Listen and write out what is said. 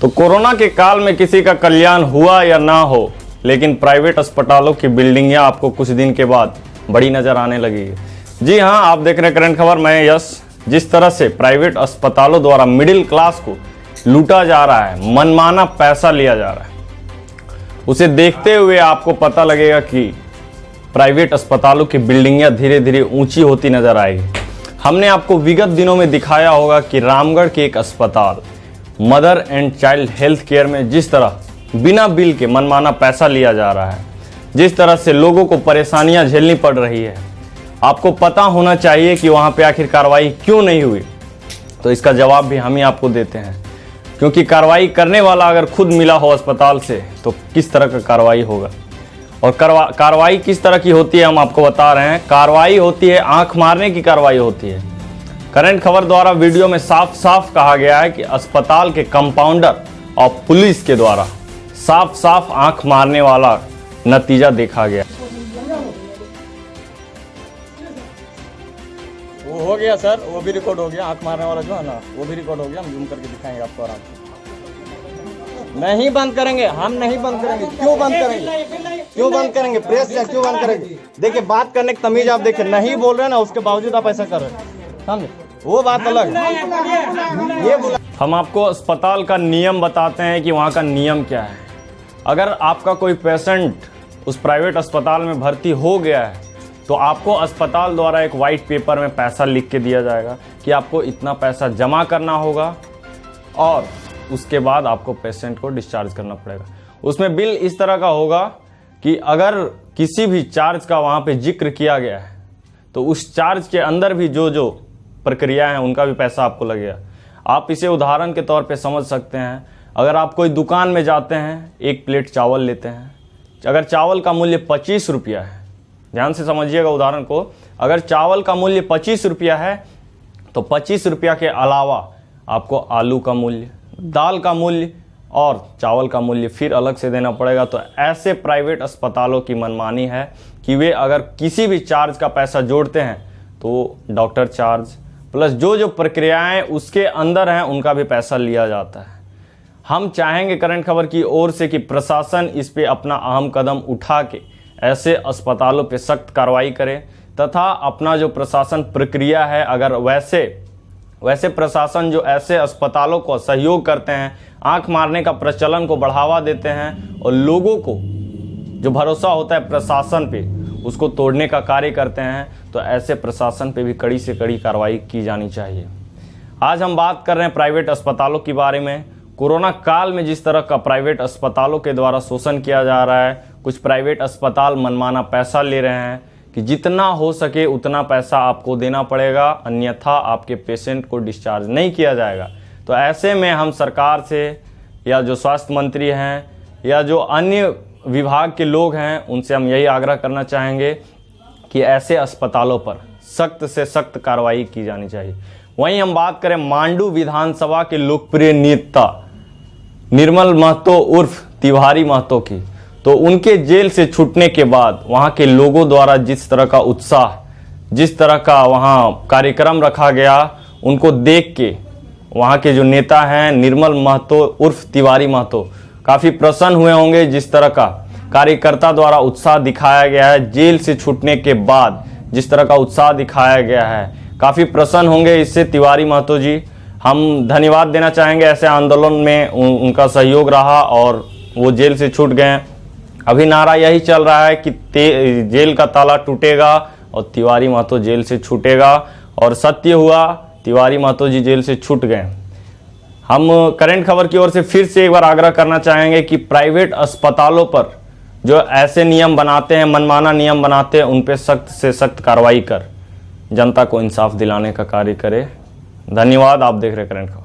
तो कोरोना के काल में किसी का कल्याण हुआ या ना हो, लेकिन प्राइवेट अस्पतालों की बिल्डिंगें आपको कुछ दिन के बाद बड़ी नजर आने लगी है। जी हाँ, आप देख रहे हैं करंट खबर, मैं यश। जिस तरह से प्राइवेट अस्पतालों द्वारा मिडिल क्लास को लूटा जा रहा है, मनमाना पैसा लिया जा रहा है, उसे देखते हुए आपको पता लगेगा कि प्राइवेट अस्पतालों की बिल्डिंगें धीरे धीरे ऊंची होती नजर आएगी। हमने आपको विगत दिनों में दिखाया होगा कि रामगढ़ के एक अस्पताल mother and child health care में जिस तरह बिना बिल के मनमाना पैसा लिया जा रहा है, जिस तरह से लोगों को परेशानियां झेलनी पड़ रही है, आपको पता होना चाहिए कि वहां पे आखिर कार्रवाई क्यों नहीं हुई। तो इसका जवाब भी हम ही आपको देते हैं, क्योंकि कार्रवाई करने वाला अगर खुद मिला हो अस्पताल से तो किस तरह का कार्रवाई होगा। और कार्रवाई किस तरह की होती है हम आपको बता रहे हैं। कार्रवाई होती है, आंख मारने की कार्रवाई होती है। करंट खबर द्वारा वीडियो में साफ साफ कहा गया है कि अस्पताल के कंपाउंडर और पुलिस के द्वारा साफ साफ आंख मारने वाला नतीजा देखा गया। वो हो गया सर, वो भी रिकॉर्ड हो गया। आंख मारने वाला जो है ना, वो भी रिकॉर्ड हो गया। हम जूम करके दिखाएंगे आपको आराम से। नहीं बंद करेंगे, हम नहीं बंद करेंगे। क्यों बंद करेंगे? क्यों बंद करेंगे? प्रेस से क्यों बंद करेंगे? देखिए, बात करने की तमीज आप देखिए। नहीं बोल रहे ना, उसके बावजूद आप ऐसा कर रहे हैं, समझे? वो बात अलग है। ये बोला, हम आपको अस्पताल का नियम बताते हैं कि वहाँ का नियम क्या है। अगर आपका कोई पेशेंट उस प्राइवेट अस्पताल में भर्ती हो गया है तो आपको अस्पताल द्वारा एक वाइट पेपर में पैसा लिख के दिया जाएगा कि आपको इतना पैसा जमा करना होगा और उसके बाद आपको पेशेंट को डिस्चार्ज करना पड़ेगा। उसमें बिल इस तरह का होगा कि अगर किसी भी चार्ज का वहाँ पे जिक्र किया गया है तो उस चार्ज के अंदर भी जो जो प्रक्रिया है उनका भी पैसा आपको लगेगा। आप इसे उदाहरण के तौर पे समझ सकते हैं। अगर आप कोई दुकान में जाते हैं, एक प्लेट चावल लेते हैं, अगर चावल का मूल्य 25 रुपया है, ध्यान से समझिएगा उदाहरण को, अगर चावल का मूल्य 25 रुपया है तो 25 रुपया के अलावा आपको आलू का मूल्य, दाल का मूल्य और चावल का मूल्य फिर अलग से देना पड़ेगा। तो ऐसे प्राइवेट अस्पतालों की मनमानी है कि वे अगर किसी भी चार्ज का पैसा जोड़ते हैं तो डॉक्टर चार्ज प्लस जो जो प्रक्रियाएं उसके अंदर हैं उनका भी पैसा लिया जाता है। हम चाहेंगे करंट खबर की ओर से कि प्रशासन इस पे अपना अहम कदम उठा के ऐसे अस्पतालों पे सख्त कार्रवाई करे तथा अपना जो प्रशासन प्रक्रिया है, अगर वैसे प्रशासन जो ऐसे अस्पतालों को सहयोग करते हैं, आंख मारने का प्रचलन को बढ़ावा देते हैं और लोगों को जो भरोसा होता है प्रशासन पे उसको तोड़ने का कार्य करते हैं, तो ऐसे प्रशासन पे भी कड़ी से कड़ी कार्रवाई की जानी चाहिए। आज हम बात कर रहे हैं प्राइवेट अस्पतालों के बारे में। कोरोना काल में जिस तरह का प्राइवेट अस्पतालों के द्वारा शोषण किया जा रहा है, कुछ प्राइवेट अस्पताल मनमाना पैसा ले रहे हैं कि जितना हो सके उतना पैसा आपको देना पड़ेगा, अन्यथा आपके पेशेंट को डिस्चार्ज नहीं किया जाएगा। तो ऐसे में हम सरकार से या जो स्वास्थ्य मंत्री हैं या जो अन्य विभाग के लोग हैं उनसे हम यही आग्रह करना चाहेंगे कि ऐसे अस्पतालों पर सख्त से सख्त कार्रवाई की जानी चाहिए। वहीं हम बात करें मांडू विधानसभा के लोकप्रिय नेता निर्मल महतो उर्फ तिवारी महतो की, तो उनके जेल से छूटने के बाद वहां के लोगों द्वारा जिस तरह का उत्साह, जिस तरह का वहां कार्यक्रम रखा गया, उनको देख के वहां के जो नेता हैं निर्मल महतो उर्फ तिवारी महतो काफी प्रसन्न हुए होंगे। जिस तरह का कार्यकर्ता द्वारा उत्साह दिखाया गया है, जेल से छूटने के बाद जिस तरह का उत्साह दिखाया गया है, काफी प्रसन्न होंगे इससे तिवारी महतो जी। हम धन्यवाद देना चाहेंगे, ऐसे आंदोलन में उनका सहयोग रहा और वो जेल से छूट गए। अभी नारा यही चल रहा है कि जेल का ताला टूटेगा और तिवारी महतो जेल से छूटेगा, और सत्य हुआ, तिवारी महतो जी जेल से छूट गए। हम करंट खबर की ओर से फिर से एक बार आग्रह करना चाहेंगे कि प्राइवेट अस्पतालों पर जो ऐसे नियम बनाते हैं, मनमाना नियम बनाते हैं, उन पे सख्त से सख्त कार्रवाई कर जनता को इंसाफ दिलाने का कार्य करे। धन्यवाद। आप देख रहे करंट खबर।